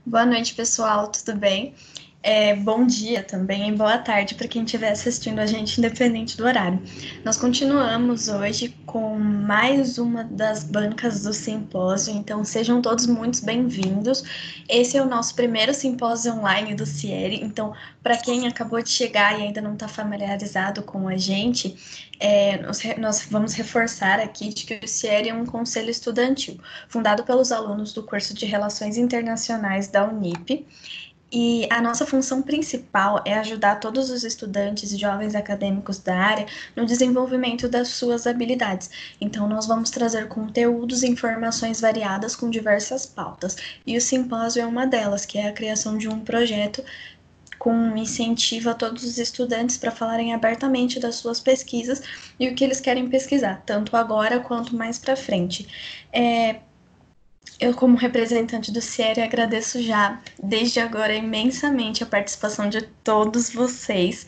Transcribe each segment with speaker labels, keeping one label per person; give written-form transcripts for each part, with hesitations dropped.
Speaker 1: Boa noite, pessoal, tudo bem? Bom dia também e boa tarde para quem estiver assistindo a gente, independente do horário. Nós continuamos hoje com mais uma das bancas do simpósio, então sejam todos muito bem-vindos. Esse é o nosso primeiro simpósio online do CIERE, então, para quem acabou de chegar e ainda não está familiarizado com a gente, nós vamos reforçar aqui de que o CIERE é um conselho estudantil, fundado pelos alunos do curso de Relações Internacionais da Unip, e a nossa função principal é ajudar todos os estudantes e jovens acadêmicos da área no desenvolvimento das suas habilidades. Então, nós vamos trazer conteúdos e informações variadas com diversas pautas. E o simpósio é uma delas, que é a criação de um projeto com incentivo a todos os estudantes para falarem abertamente das suas pesquisas e o que eles querem pesquisar, tanto agora quanto mais para frente. Eu, como representante do CIERE, agradeço já, desde agora, imensamente a participação de todos vocês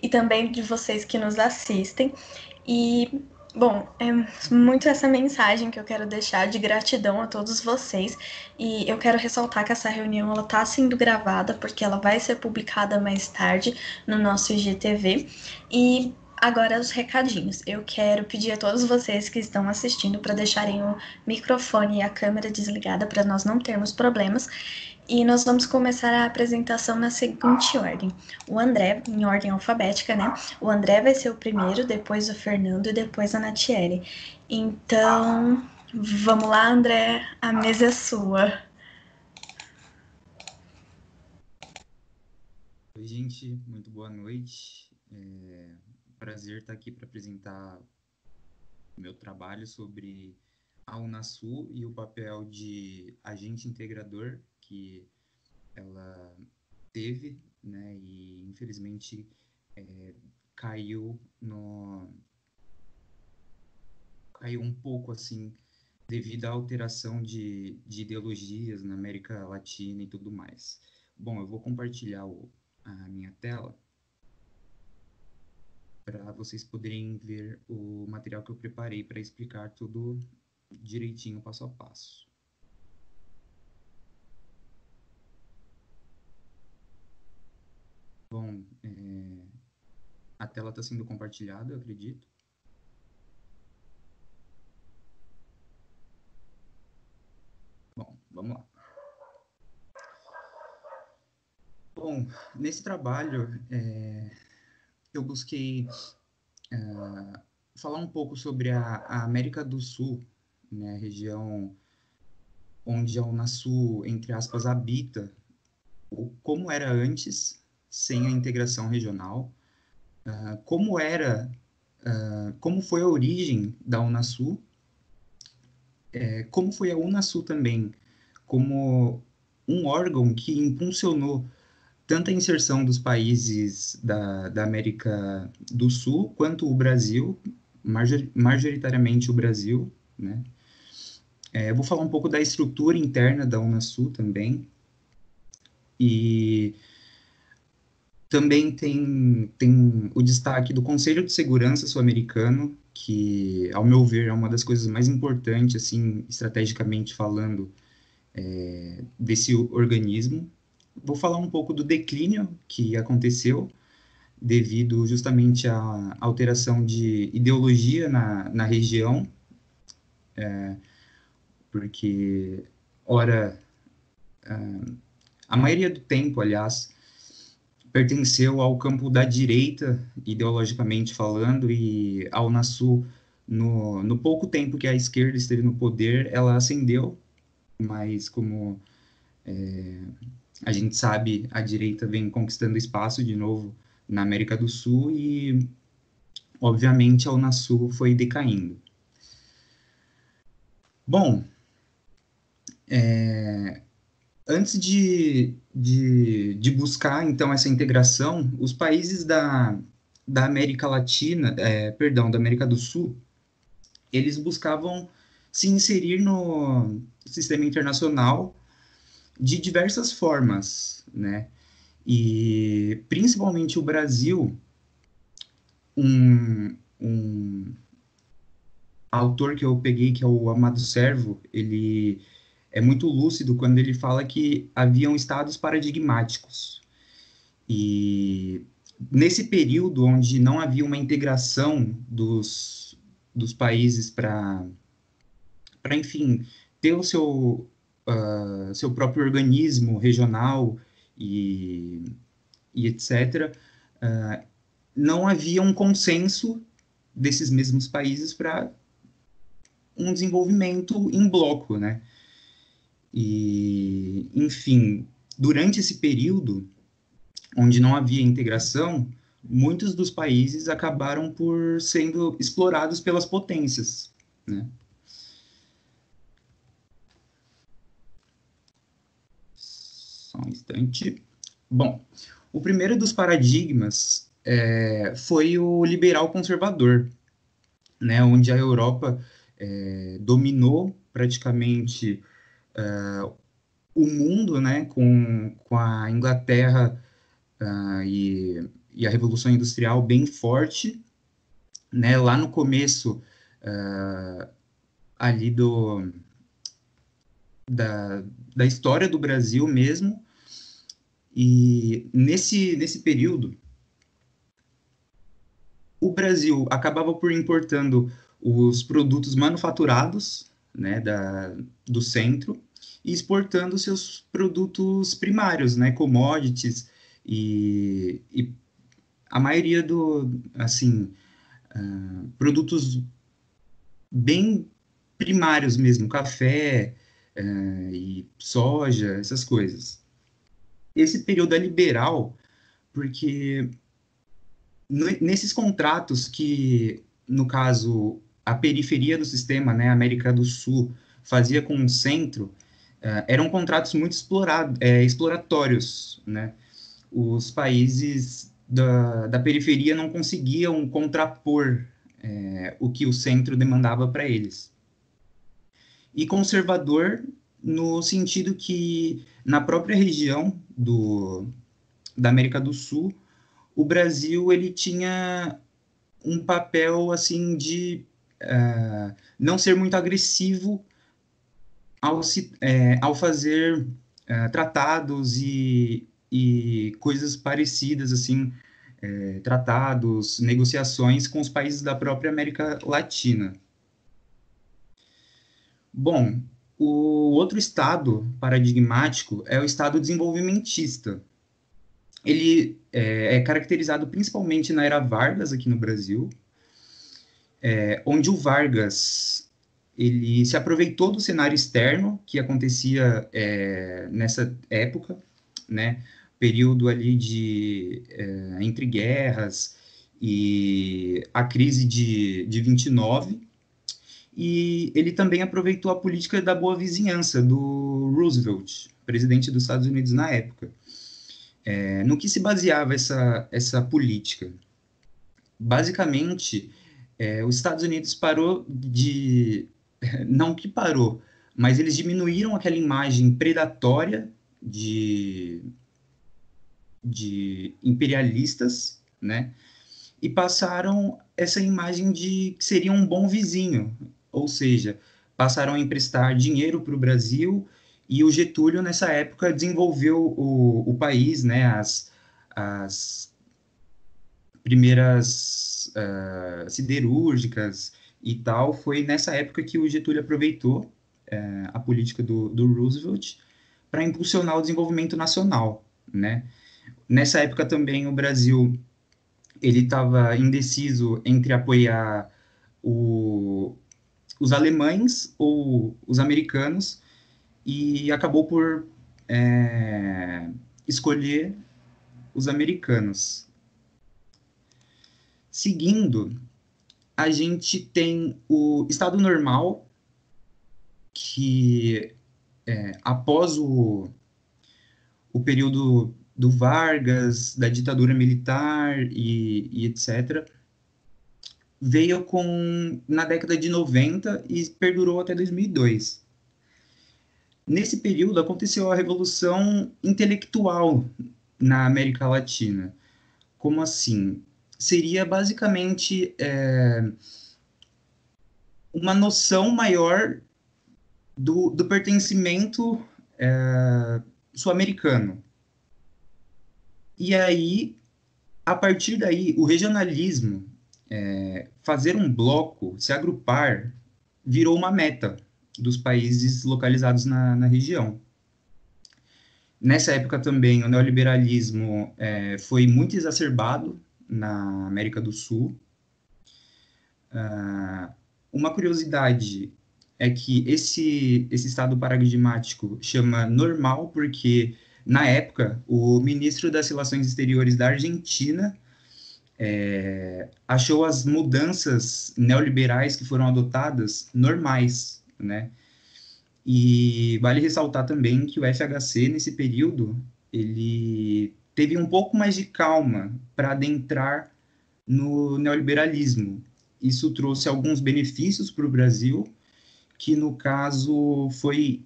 Speaker 1: e também de vocês que nos assistem. E, bom, é muito essa mensagem que eu quero deixar de gratidão a todos vocês. E eu quero ressaltar que essa reunião está sendo gravada, porque ela vai ser publicada mais tarde no nosso IGTV. E agora os recadinhos. Eu quero pedir a todos vocês que estão assistindo para deixarem o microfone e a câmera desligada para nós não termos problemas. E nós vamos começar a apresentação na seguinte ordem. O André, em ordem alfabética, né? O André vai ser o primeiro, depois o Fernando e depois a Natiele. Então, vamos lá, André, a mesa é sua.
Speaker 2: Oi, gente, muito boa noite. Prazer estar aqui para apresentar o meu trabalho sobre a Unasul e o papel de agente integrador que ela teve, né, e infelizmente é, caiu no caiu um pouco assim devido à alteração de ideologias na América Latina e tudo mais. Bom, eu vou compartilhar a minha tela para vocês poderem ver o material que eu preparei para explicar tudo direitinho, passo a passo. Bom, a tela está sendo compartilhada, eu acredito. Bom, vamos lá. Bom, nesse trabalho, eu busquei falar um pouco sobre a América do Sul, né, a região onde a Unasul, entre aspas, habita, como era antes, sem a integração regional, como era, como foi a origem da Unasul, como foi a Unasul também, como um órgão que impulsionou tanto a inserção dos países da América do Sul quanto o Brasil, majoritariamente o Brasil, né? Eu vou falar um pouco da estrutura interna da Unasul também, e também tem o destaque do Conselho de Segurança Sul-Americano, que, ao meu ver, é uma das coisas mais importantes, assim, estrategicamente falando, desse organismo. Vou falar um pouco do declínio que aconteceu devido justamente à alteração de ideologia na região, porque, ora, a maioria do tempo, aliás, pertenceu ao campo da direita, ideologicamente falando, e a Unasul, no pouco tempo que a esquerda esteve no poder, ela ascendeu, mas como a gente sabe, a direita vem conquistando espaço de novo na América do Sul e, obviamente, a Unasul foi decaindo. Bom, antes de buscar, então, essa integração, os países da América Latina, perdão, da América do Sul, eles buscavam se inserir no sistema internacional de diversas formas, né? E principalmente o Brasil, um autor que eu peguei, que é o Amado Servo, ele é muito lúcido quando ele fala que haviam estados paradigmáticos. E nesse período onde não havia uma integração dos países enfim, ter o seu próprio organismo regional e, e etc., não havia um consenso desses mesmos países para um desenvolvimento em bloco, né? E, enfim, durante esse período, onde não havia integração, muitos dos países acabaram por sendo explorados pelas potências, né? Só um instante. Bom, o primeiro dos paradigmas foi o liberal conservador, né, onde a Europa dominou praticamente o mundo, né, com a Inglaterra e a Revolução Industrial bem forte, né, lá no começo ali da história do Brasil mesmo, e nesse período o Brasil acabava por importando os produtos manufaturados, né, do centro, e exportando seus produtos primários, né, commodities, e a maioria assim, produtos bem primários mesmo, café, e soja, essas coisas. Esse período é liberal porque nesses contratos que, no caso, a periferia do sistema, né, a América do Sul, fazia com o centro, eram contratos muito exploratórios, né? Os países da periferia não conseguiam contrapor o que o centro demandava para eles. E conservador no sentido que, na própria região da América do Sul, o Brasil ele tinha um papel assim de não ser muito agressivo ao fazer tratados e coisas parecidas assim, tratados, negociações com os países da própria América Latina. Bom, o outro estado paradigmático é o estado desenvolvimentista. Ele é caracterizado principalmente na era Vargas aqui no Brasil, onde o Vargas ele se aproveitou do cenário externo que acontecia nessa época, né, período ali entre guerras e a crise de 29, e ele também aproveitou a política da boa vizinhança do Roosevelt, presidente dos Estados Unidos na época. No que se baseava essa política? Basicamente, os Estados Unidos parou de... Não que parou, mas eles diminuíram aquela imagem predatória de imperialistas, né? E passaram essa imagem de que seria um bom vizinho, ou seja, passaram a emprestar dinheiro para o Brasil, e o Getúlio, nessa época, desenvolveu o país, né? As primeiras siderúrgicas e tal, foi nessa época que o Getúlio aproveitou a política do Roosevelt para impulsionar o desenvolvimento nacional, né? Nessa época também o Brasil ele estava indeciso entre apoiar os alemães ou os americanos, e acabou por escolher os americanos. Seguindo, a gente tem o estado normal, que após o período do Vargas, da ditadura militar e etc., veio na década de 90 e perdurou até 2002. Nesse período aconteceu a revolução intelectual na América Latina. Como assim? Seria basicamente uma noção maior do pertencimento sul-americano. E aí, a partir daí, o regionalismo, fazer um bloco, se agrupar, virou uma meta dos países localizados na região. Nessa época também, o neoliberalismo foi muito exacerbado na América do Sul. Uma curiosidade é que esse estado paradigmático chama normal porque, na época, o ministro das Relações Exteriores da Argentina achou as mudanças neoliberais que foram adotadas normais, né? E vale ressaltar também que o FHC, nesse período, ele teve um pouco mais de calma para adentrar no neoliberalismo. Isso trouxe alguns benefícios para o Brasil, que no caso foi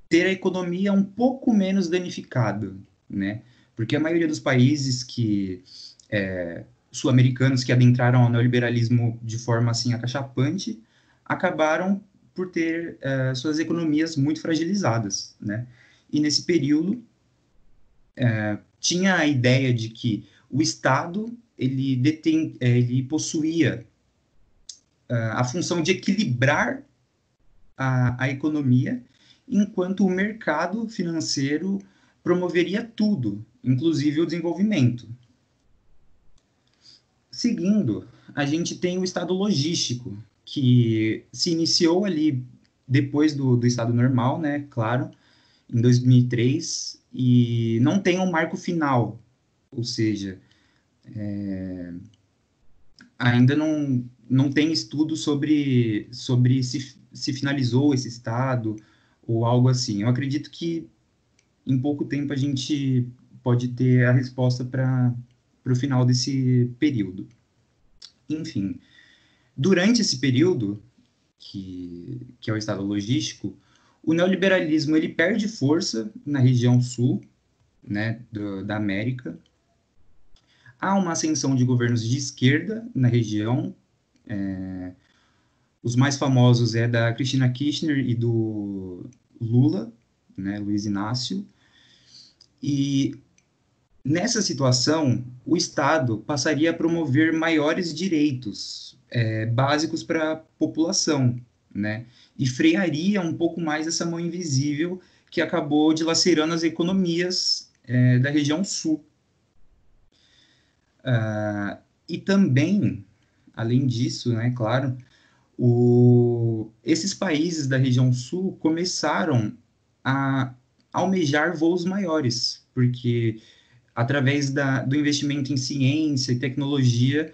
Speaker 2: ter a economia um pouco menos danificada, né? Porque a maioria dos países sul-americanos que adentraram ao neoliberalismo de forma assim acachapante acabaram por ter suas economias muito fragilizadas, né? E nesse período tinha a ideia de que o Estado ele possuía a função de equilibrar a economia, enquanto o mercado financeiro promoveria tudo, inclusive o desenvolvimento. Seguindo, a gente tem o Estado logístico, que se iniciou ali depois do Estado normal, né, claro, em 2003, e não tem um marco final, ou seja, ainda não tem estudo sobre se finalizou esse Estado ou algo assim. Eu acredito que em pouco tempo a gente pode ter a resposta para o final desse período. Enfim, durante esse período, que é o Estado logístico, o neoliberalismo ele perde força na região sul, né, da América. Há uma ascensão de governos de esquerda na região. Os mais famosos é da Cristina Kirchner e do Lula, né, Luiz Inácio. E nessa situação, o Estado passaria a promover maiores direitos básicos para a população, né? E frearia um pouco mais essa mão invisível que acabou dilacerando as economias da região sul. E também, além disso, né, claro, esses países da região sul começaram a almejar voos maiores, porque através do investimento em ciência e tecnologia,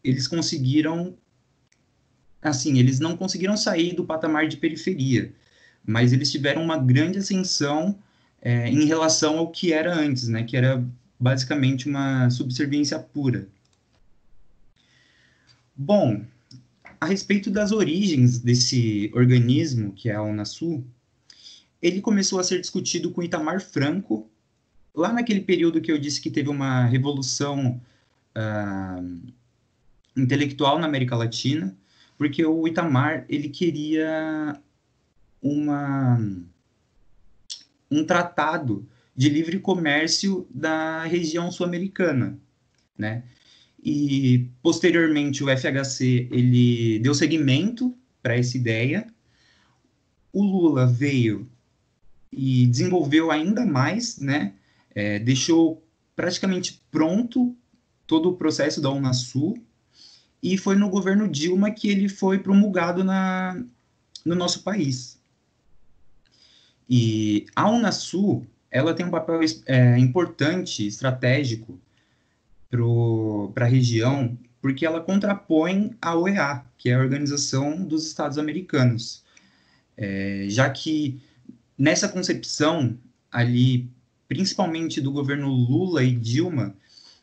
Speaker 2: eles conseguiram, assim, eles não conseguiram sair do patamar de periferia, mas eles tiveram uma grande ascensão em relação ao que era antes, né, que era basicamente uma subserviência pura. Bom, a respeito das origens desse organismo, que é a Unasul, ele começou a ser discutido com Itamar Franco, lá naquele período que eu disse que teve uma revolução intelectual na América Latina, porque o Itamar ele queria um tratado de livre comércio da região sul-americana, né? E posteriormente o FHC ele deu seguimento para essa ideia. O Lula veio e desenvolveu ainda mais, né? Deixou praticamente pronto todo o processo da Unasul, e foi no governo Dilma que ele foi promulgado no nosso país. E a Unasul, ela tem um papel importante, estratégico, para a região, porque ela contrapõe a OEA, que é a Organização dos Estados Americanos. Já que nessa concepção ali, principalmente do governo Lula e Dilma,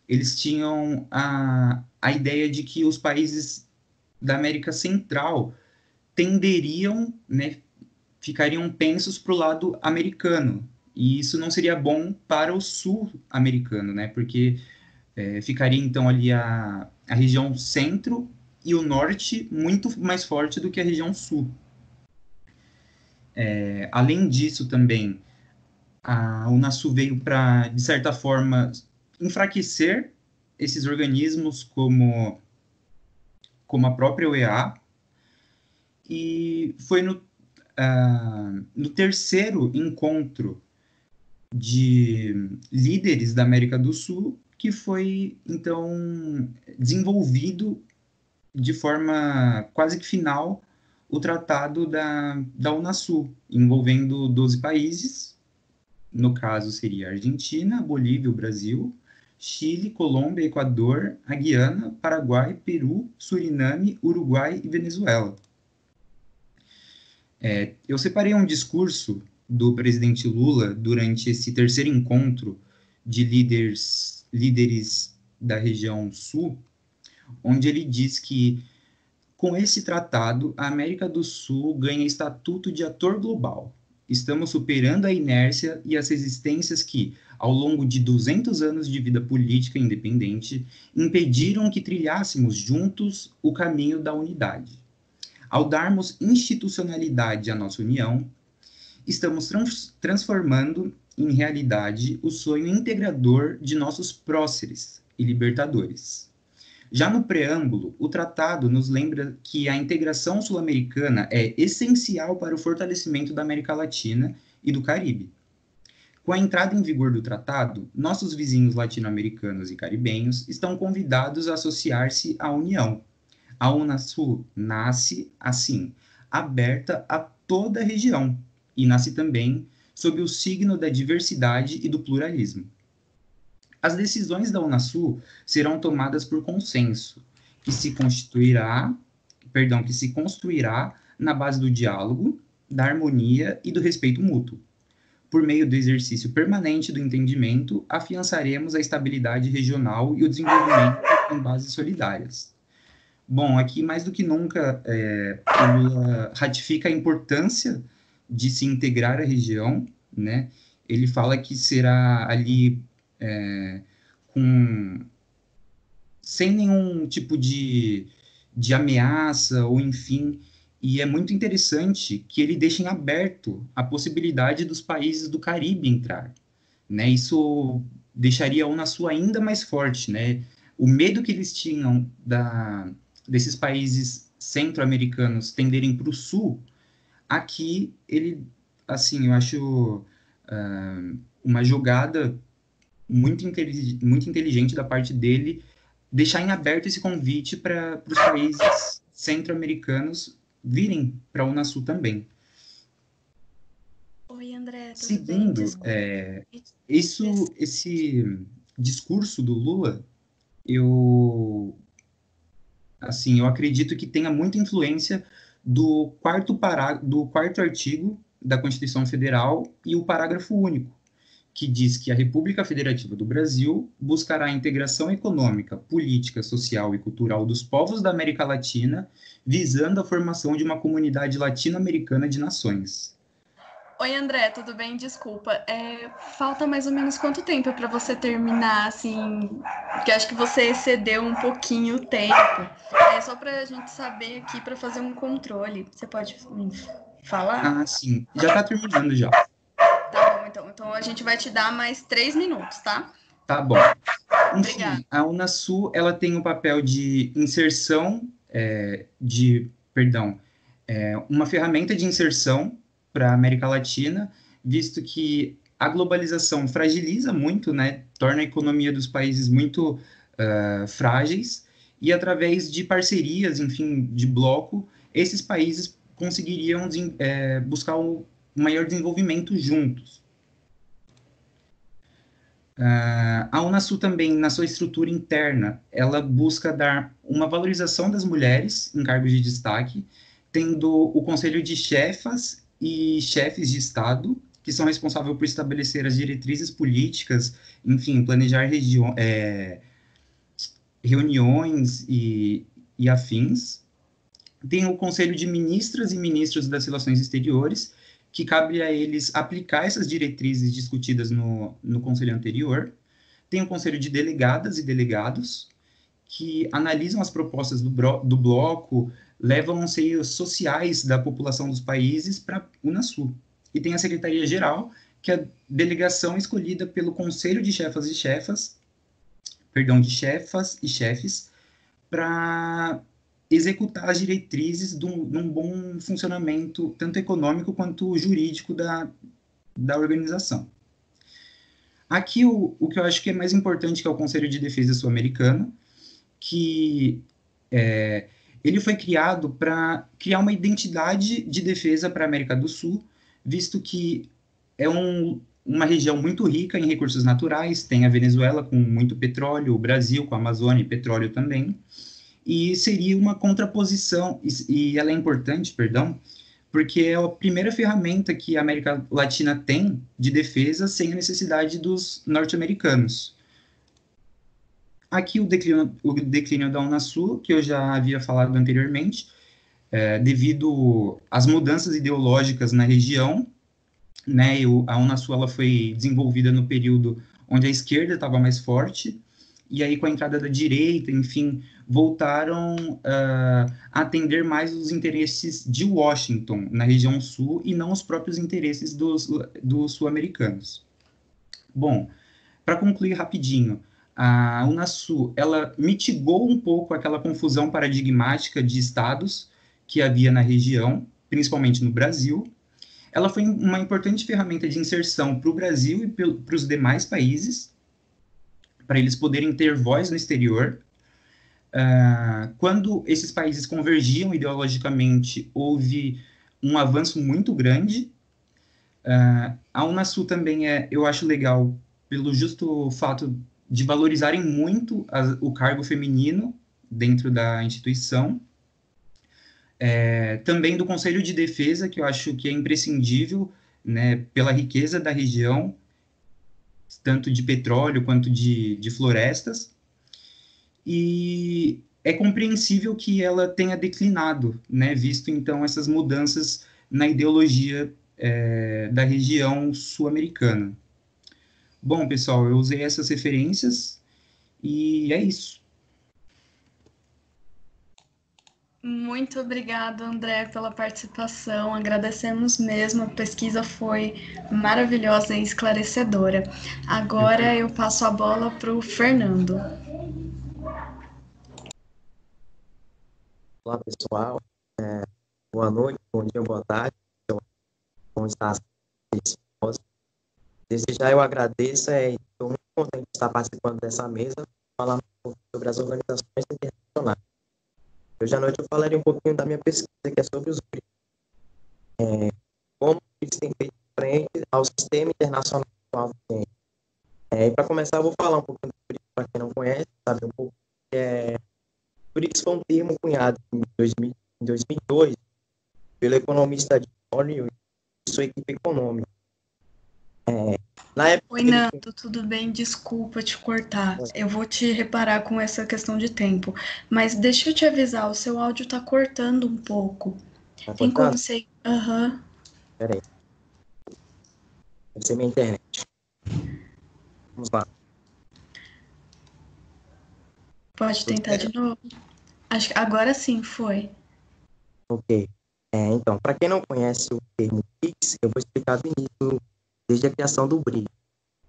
Speaker 2: eles tinham a ideia de que os países da América Central tenderiam, né, ficariam tensos para o lado americano, e isso não seria bom para o sul-americano, né, porque ficaria então ali a região centro e o norte muito mais forte do que a região sul. Além disso, também, a Unasul veio para, de certa forma, enfraquecer esses organismos como a própria UEA, e foi no terceiro encontro de líderes da América do Sul que foi, então, desenvolvido de forma quase que final o tratado da Unasul, envolvendo 12 países, no caso seria a Argentina, a Bolívia, o Brasil, Chile, Colômbia, Equador, a Guiana, Paraguai, Peru, Suriname, Uruguai e Venezuela. Eu separei um discurso do presidente Lula durante esse terceiro encontro de líderes da região sul, onde ele diz que, com esse tratado, a América do Sul ganha estatuto de ator global. Estamos superando a inércia e as resistências que, ao longo de 200 anos de vida política independente, impediram que trilhássemos juntos o caminho da unidade. Ao darmos institucionalidade à nossa união, estamos transformando em realidade o sonho integrador de nossos próceres e libertadores. Já no preâmbulo, o tratado nos lembra que a integração sul-americana é essencial para o fortalecimento da América Latina e do Caribe. Com a entrada em vigor do tratado, nossos vizinhos latino-americanos e caribenhos estão convidados a associar-se à União. A Unasul nasce, assim, aberta a toda a região, e nasce também sob o signo da diversidade e do pluralismo. As decisões da Unasul serão tomadas por consenso, que se construirá na base do diálogo, da harmonia e do respeito mútuo. Por meio do exercício permanente do entendimento, afiançaremos a estabilidade regional e o desenvolvimento em bases solidárias. Bom, aqui mais do que nunca, o Lula ratifica a importância de se integrar à região, né? Ele fala que será ali sem nenhum tipo de ameaça, ou enfim, e é muito interessante que ele deixe em aberto a possibilidade dos países do Caribe entrar, né? Isso deixaria a Unasul ainda mais forte, né? O medo que eles tinham desses países centro-americanos tenderem para o sul, aqui ele, assim, eu acho uma jogada muito inteligente da parte dele, deixar em aberto esse convite para os países centro-americanos virem para a Unasul também.
Speaker 1: Oi, André, tudo
Speaker 2: Segundo,
Speaker 1: bem?
Speaker 2: esse discurso do Lula, eu acredito que tenha muita influência do quarto artigo da Constituição Federal e o parágrafo único, que diz que a República Federativa do Brasil buscará a integração econômica, política, social e cultural dos povos da América Latina, visando a formação de uma comunidade latino-americana de nações.
Speaker 1: Oi, André, tudo bem? Desculpa. Falta mais ou menos quanto tempo para você terminar, assim? Porque acho que você excedeu um pouquinho o tempo. Só para a gente saber aqui, para fazer um controle. Você pode me falar?
Speaker 2: Ah, sim. Já está terminando já.
Speaker 1: Tá bom, então. Então a gente vai te dar mais 3 minutos, tá?
Speaker 2: Tá bom. Enfim,
Speaker 1: Obrigada.
Speaker 2: a Unasul, ela tem o papel de inserção, uma ferramenta de inserção para a América Latina, visto que a globalização fragiliza muito, né, torna a economia dos países muito frágeis, e através de parcerias, enfim, de bloco, esses países conseguiriam buscar um maior desenvolvimento juntos. A Unasul também, na sua estrutura interna, ela busca dar uma valorização das mulheres em cargos de destaque, tendo o Conselho de Chefas e Chefes de Estado, que são responsáveis por estabelecer as diretrizes políticas, enfim, planejar reuniões e afins. Tem o Conselho de Ministras e Ministros das Relações Exteriores, que cabe a eles aplicar essas diretrizes discutidas no conselho anterior. Tem o Conselho de Delegadas e Delegados, que analisam as propostas do bloco, levam anseios sociais da população dos países para a Unasul. E tem a Secretaria-Geral, que é a delegação escolhida pelo Conselho de Chefas e Chefes, para executar as diretrizes de um bom funcionamento, tanto econômico quanto jurídico da organização. Aqui, o que eu acho que é mais importante, que é o Conselho de Defesa Sul-Americano, que ele foi criado para criar uma identidade de defesa para a América do Sul, visto que é uma região muito rica em recursos naturais, tem a Venezuela com muito petróleo, o Brasil com a Amazônia e petróleo também, e seria uma contraposição, e ela é importante, porque é a primeira ferramenta que a América Latina tem de defesa sem a necessidade dos norte-americanos. Aqui o declínio da Unasul, que eu já havia falado anteriormente, devido às mudanças ideológicas na região, né, a Unasul ela foi desenvolvida no período onde a esquerda estava mais forte, e aí com a entrada da direita, enfim, voltaram a atender mais os interesses de Washington na região sul e não os próprios interesses dos sul-americanos. Bom, para concluir rapidinho, a Unasul ela mitigou um pouco aquela confusão paradigmática de estados que havia na região, principalmente no Brasil. Ela foi uma importante ferramenta de inserção para o Brasil e para os demais países, para eles poderem ter voz no exterior. Quando esses países convergiam ideologicamente, houve um avanço muito grande. A Unasul também eu acho legal, pelo justo fato de valorizarem muito o cargo feminino dentro da instituição. Também do Conselho de Defesa, que eu acho que é imprescindível, né, pela riqueza da região, tanto de petróleo quanto de florestas, e é compreensível que ela tenha declinado, né, visto então essas mudanças na ideologia da região sul-americana. Bom, pessoal, eu usei essas referências e é isso.
Speaker 1: Muito obrigada, André, pela participação. Agradecemos mesmo. A pesquisa foi maravilhosa e esclarecedora. Agora eu passo a bola para o Fernando.
Speaker 3: Olá, pessoal. Boa noite, bom dia, boa tarde. Como está? Desde já eu agradeço e estou muito contente de estar participando dessa mesa, falando um pouco sobre as organizações internacionais. Hoje à noite eu falarei um pouquinho da minha pesquisa, que é sobre os BRICS. Como eles têm feito frente ao sistema internacional atual. E para começar, eu vou falar um pouquinho do BRICS, para quem não conhece, sabe um pouco. O BRICS foi um termo cunhado em 2002 pelo economista Jim O'Neill e sua equipe econômica. Na época,
Speaker 1: Oi, Nando, tudo bem? Desculpa te cortar. Eu vou te reparar com essa questão de tempo. Mas deixa eu te avisar, o seu áudio tá cortando um pouco. Tem como você...
Speaker 3: Peraí. Deve ser minha internet. Vamos lá.
Speaker 1: Pode tentar de novo? Acho que agora sim foi.
Speaker 3: Ok. Então, para quem não conhece o termo BRICS, eu vou explicar do início, desde a criação do BRICS.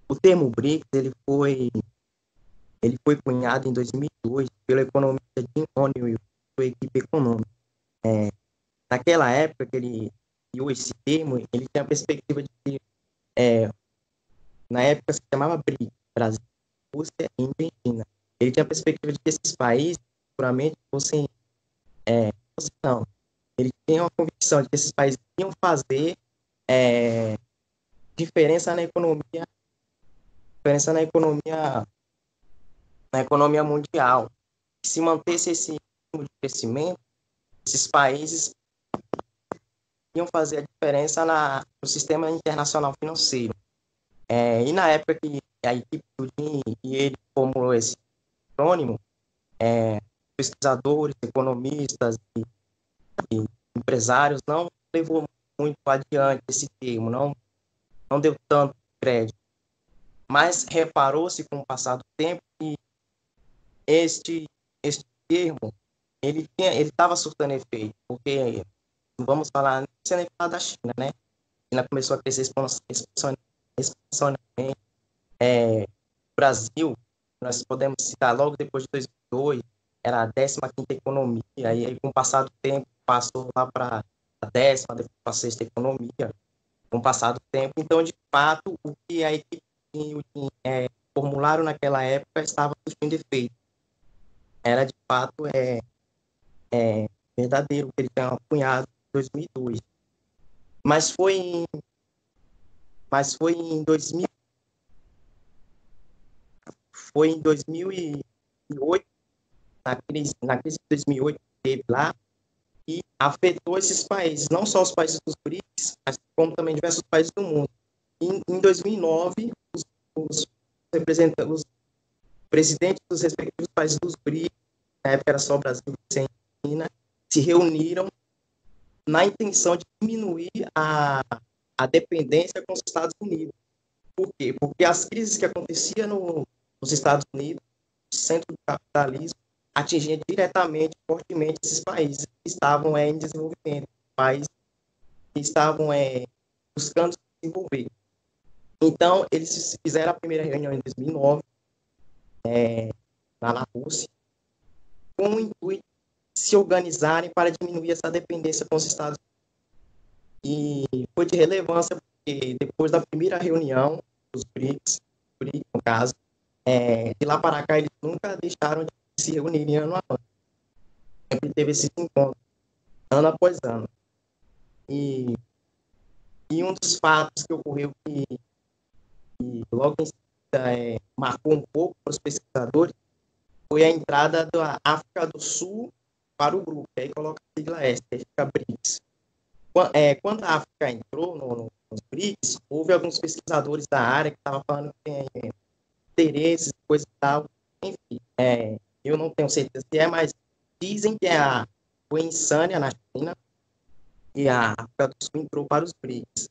Speaker 3: O termo BRICS, ele foi cunhado em 2002 pelo economista Jim O'Neill e sua equipe econômica. Naquela época que ele criou esse termo, ele tinha a perspectiva de que, na época se chamava BRICS, Brasil, Rússia, Índia e China. Ele tinha a perspectiva de que esses países, puramente, fossem não. Ele tinha uma convicção de que esses países iam fazer diferença na economia mundial. Se mantesse esse ritmo de crescimento, esses países iam fazer a diferença no sistema internacional financeiro. E na época que a equipe do Jim e ele formulou esse acrônimo, pesquisadores, economistas e empresários não levou muito adiante esse termo, não deu tanto crédito. Mas reparou-se com o passar do tempo que este esse termo, ele estava surtando efeito, porque, vamos falar, não precisa nem falar da China, né? A China começou a crescer exponencialmente. O Brasil, nós podemos citar logo depois de 2002, era a 15ª economia, e aí com o passar do tempo, passou lá para a 10ª, depois para a 6ª economia, com o passar do tempo. Então, de fato, o que a equipe formularam naquela época estava surtindo efeito. Era, de fato, verdadeiro, que ele tem cunhado em 2002. Mas foi em 2000, foi em 2008, na crise de 2008 que teve lá, e afetou esses países, não só os países dos BRICS, mas como também diversos países do mundo. Em 2009, os presidentes dos respectivos países dos BRICS, na época era só o Brasil e a China, se reuniram na intenção de diminuir a dependência com os Estados Unidos. Por quê? Porque as crises que aconteciam nos Estados Unidos, o centro do capitalismo, atingia diretamente, fortemente esses países que estavam em desenvolvimento, países que estavam buscando se desenvolver. Então, eles fizeram a primeira reunião em 2009, lá na Rússia, com o intuito de se organizarem para diminuir essa dependência com os Estados Unidos. E foi de relevância porque depois da primeira reunião dos BRICS, no caso, de lá para cá eles nunca deixaram de se reunirem ano a ano. Sempre teve esse encontro, ano após ano. E um dos fatos que ocorreu que logo em seguida marcou um pouco para os pesquisadores foi a entrada da África do Sul para o grupo, aí coloca a sigla S, aí fica BRICS. Quando a África entrou nos BRICS, houve alguns pesquisadores da área que estavam falando que tem interesses, coisa e tal. Enfim, eu não tenho certeza se mas dizem que foi insânia na China e a África do Sul entrou para os BRICS.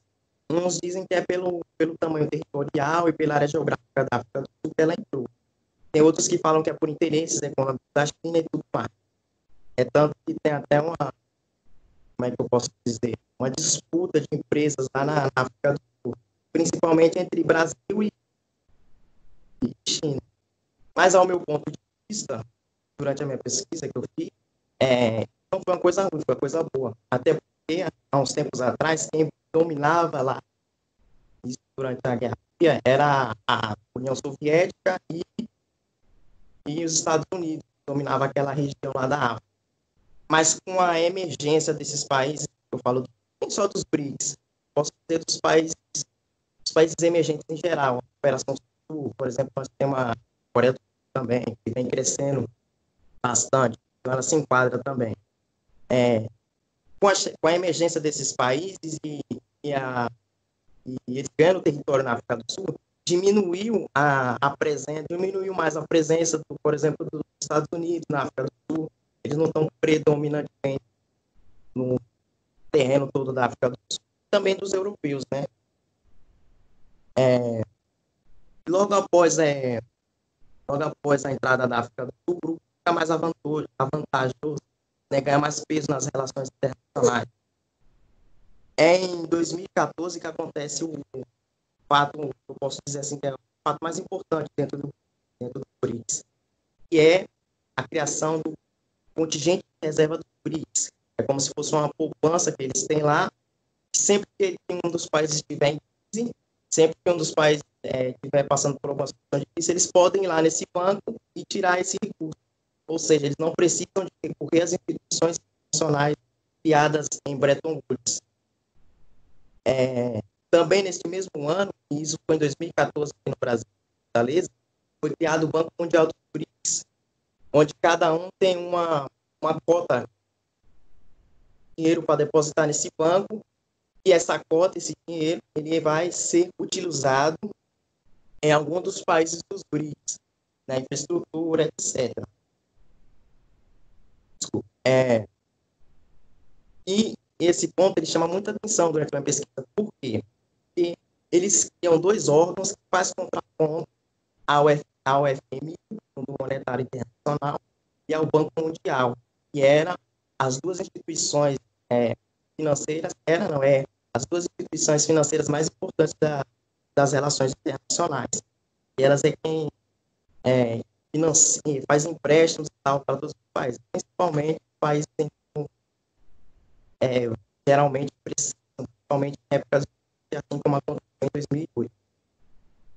Speaker 3: Uns dizem que é pelo tamanho territorial e pela área geográfica da África do Sul que ela entrou. Tem outros que falam que é por interesses econômicos da China e tudo mais. Tanto que tem até como é que eu posso dizer, uma disputa de empresas lá na África do Sul, principalmente entre Brasil e China. Mas, ao meu ponto de vista, durante a minha pesquisa que eu fiz, não foi uma coisa ruim, foi uma coisa boa. Até porque, há uns tempos atrás, quem dominava lá, isso durante a Guerra Fria, era a União Soviética e os Estados Unidos, dominavam aquela região lá da África. Mas com a emergência desses países, eu falo nem só dos BRICS, posso dizer dos países emergentes em geral. A Operação Sul, por exemplo, nós temos a Coreia do Sul também, que vem crescendo bastante, então ela se enquadra também. Com a emergência desses países e eles ganhando território na África do Sul, diminuiu mais a presença, por exemplo, dos Estados Unidos na África do Sul. Eles não estão predominantemente no terreno todo da África do Sul, também dos europeus, né? Logo após a entrada da África do Sul, o grupo fica mais avantajoso, né? Ganha mais peso nas relações internacionais. Em 2014 que acontece o fato, eu posso dizer assim, que é o fato mais importante dentro do BRICS, que é a criação do contingente de reserva do BRICS. É como se fosse uma poupança que eles têm lá. Sempre que um dos países estiver em crise, sempre que um dos países estiver passando por uma situação difícil, eles podem ir lá nesse banco e tirar esse recurso. Ou seja, eles não precisam de recorrer às instituições internacionais criadas em Bretton Woods. Também nesse mesmo ano, e isso foi em 2014 aqui no Brasil, Fortaleza, foi criado o Banco Mundial dos BRICS, onde cada um tem uma cota de dinheiro para depositar nesse banco, e essa cota, esse dinheiro, ele vai ser utilizado em algum dos países dos BRICS, na infraestrutura, etc. Desculpa. E esse ponto ele chama muita atenção durante a minha pesquisa. Por quê? Porque eles criam dois órgãos que fazem contraponto ao FMI, Fundo Monetário Internacional, e ao Banco Mundial, que eram as duas instituições financeiras, as duas instituições financeiras mais importantes das relações internacionais. E elas é quem financia, faz empréstimos e tal para todos os países, principalmente países que geralmente precisam, principalmente em épocas assim como aconteceu em 2008.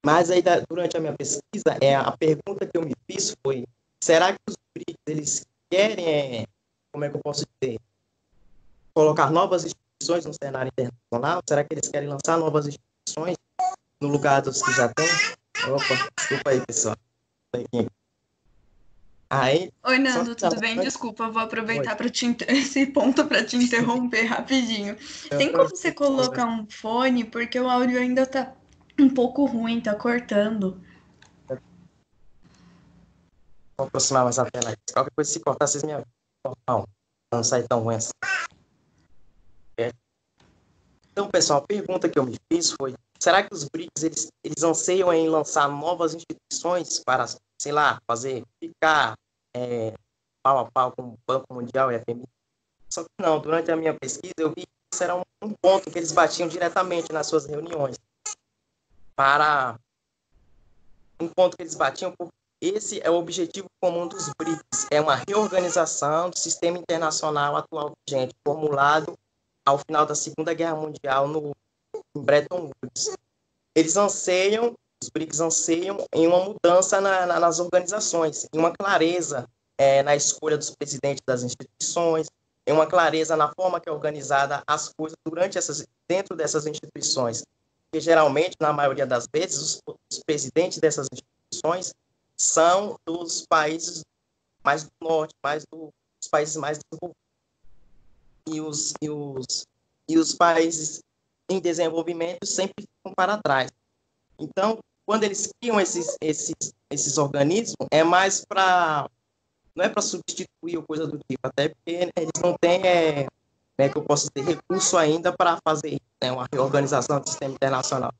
Speaker 3: Mas aí, durante a minha pesquisa, a pergunta que eu me fiz foi: será que os BRICS, eles querem, como é que eu posso dizer, colocar novas instituições no cenário internacional? Será que eles querem lançar novas instituições no lugar dos que já tem? Opa, desculpa aí, pessoal. Aí,
Speaker 1: Oi, Nando, tudo bem? Desculpa, eu vou aproveitar esse ponto para te interromper rapidinho. Tem como você colocar um fone? Porque o áudio ainda tá um pouco ruim, tá cortando.
Speaker 3: Vou aproximar mais a tela. Qualquer coisa, se cortar, vocês me avisam. Não sai tão ruim assim. Então, pessoal, a pergunta que eu me fiz foi: será que os BRICS eles anseiam em lançar novas instituições para, sei lá, ficar pau a pau com o Banco Mundial e FMI? Só que não, durante a minha pesquisa eu vi que isso era um ponto que eles batiam diretamente nas suas reuniões. Um ponto que eles batiam, porque esse é o objetivo comum dos BRICS, é uma reorganização do sistema internacional atual vigente, formulado ao final da Segunda Guerra Mundial em Bretton Woods. Os BRICS anseiam em uma mudança nas organizações, em uma clareza na escolha dos presidentes das instituições, em uma clareza na forma que é organizada as coisas dentro dessas instituições. Porque, geralmente, na maioria das vezes, os presidentes dessas instituições são dos países mais do norte, dos países mais desenvolvidos. E os países em desenvolvimento sempre ficam para trás. Então, quando eles criam esses organismos, não é para substituir ou coisa do tipo, até porque eles não têm, que eu posso dizer, recurso ainda para fazer uma reorganização do sistema internacional.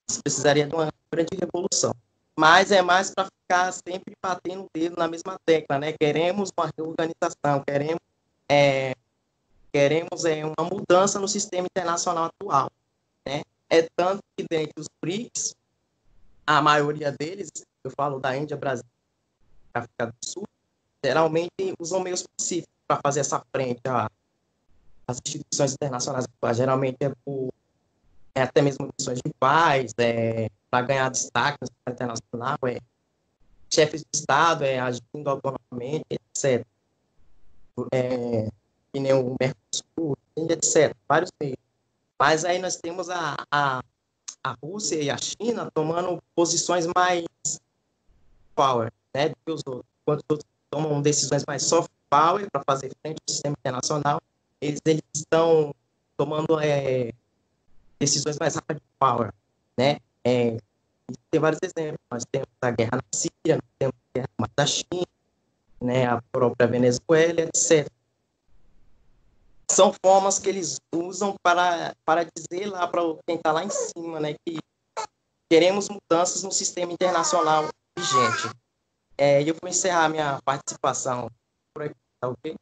Speaker 3: Isso precisaria de uma grande revolução. Mas é mais para ficar sempre batendo o dedo na mesma tecla, né? Queremos uma reorganização, queremos uma mudança no sistema internacional atual, né? É tanto que dentre os BRICS, a maioria deles, eu falo da Índia, Brasil, África do Sul, geralmente usam meios pacíficos para fazer essa frente às instituições internacionais. Geralmente até mesmo missões de paz, para ganhar destaque no sistema internacional, chefes de Estado agindo autonomamente, etc. Que nem o Mercosul, etc. Vários meios. Mas aí nós temos a Rússia e a China tomando posições mais power, né, do que os outros. Enquanto os outros tomam decisões mais soft power para fazer frente ao sistema internacional, eles estão tomando decisões mais hard power, né? Tem vários exemplos. Nós temos a guerra na Síria, nós temos a guerra da China, né, a própria Venezuela, etc. São formas que eles usam para dizer lá para quem está lá em cima, né, que queremos mudanças no sistema internacional vigente. E eu vou encerrar minha participação por aqui, tá ok?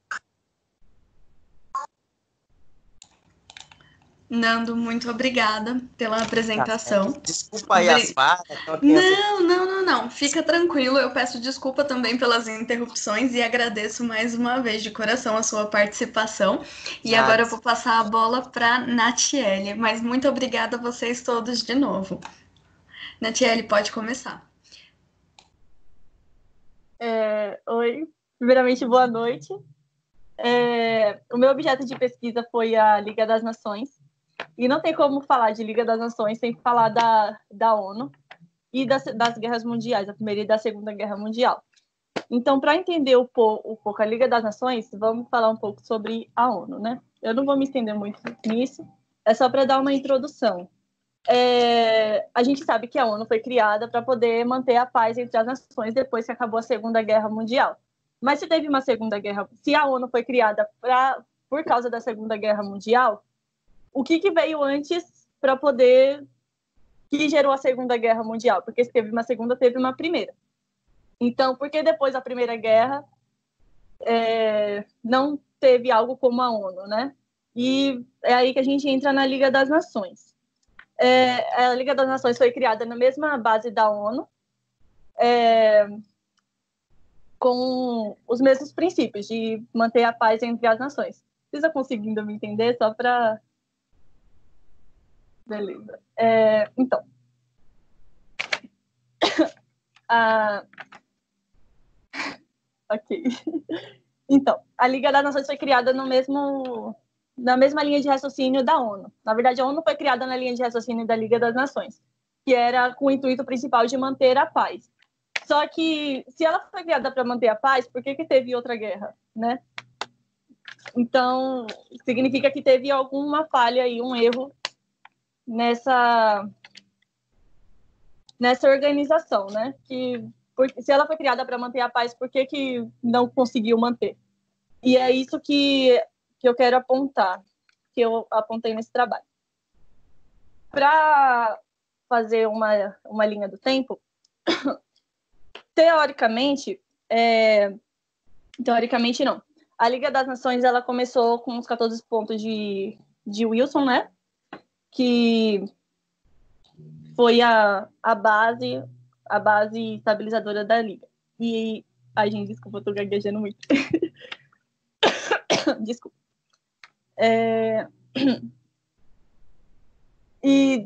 Speaker 1: Nando, muito obrigada pela apresentação.
Speaker 3: Desculpa aí as falhas.
Speaker 1: Não. Fica tranquilo. Eu peço desculpa também pelas interrupções e agradeço mais uma vez de coração a sua participação. E agora eu vou passar a bola para Natiele. Mas muito obrigada a vocês todos de novo. Natiele, pode começar.
Speaker 4: Oi. Primeiramente, boa noite. O meu objeto de pesquisa foi a Liga das Nações. E não tem como falar de Liga das Nações sem falar da ONU e das guerras mundiais, a Primeira e da Segunda Guerra Mundial. Então, para entender um pouco a Liga das Nações, vamos falar um pouco sobre a ONU, né? Eu não vou me estender muito nisso, é só para dar uma introdução. A gente sabe que a ONU foi criada para poder manter a paz entre as nações depois que acabou a Segunda Guerra Mundial. Mas se teve uma Segunda Guerra, se a ONU foi criada por causa da Segunda Guerra Mundial, o que veio antes para poder que gerou a Segunda Guerra Mundial? Porque se teve uma segunda, teve uma primeira. Então, por que depois da Primeira Guerra não teve algo como a ONU, né? E é aí que a gente entra na Liga das Nações. A Liga das Nações foi criada na mesma base da ONU, com os mesmos princípios de manter a paz entre as nações. Vocês estão conseguindo me entender? Só para... Beleza. Então. Ok. Então, a Liga das Nações foi criada na mesma linha de raciocínio da ONU. Na verdade, a ONU foi criada na linha de raciocínio da Liga das Nações, que era com o intuito principal de manter a paz. Só que, se ela foi criada para manter a paz, por que teve outra guerra, né? Então, significa que teve alguma falha e um erro nessa organização, né? Porque se ela foi criada para manter a paz, por que não conseguiu manter? E é isso que eu quero apontar, que eu apontei nesse trabalho. Para fazer uma linha do tempo, teoricamente não. A Liga das Nações ela começou com os 14 pontos de Wilson, né? Que foi a base estabilizadora da Liga. E, ai, gente, desculpa, eu tô gaguejando muito. Desculpa. E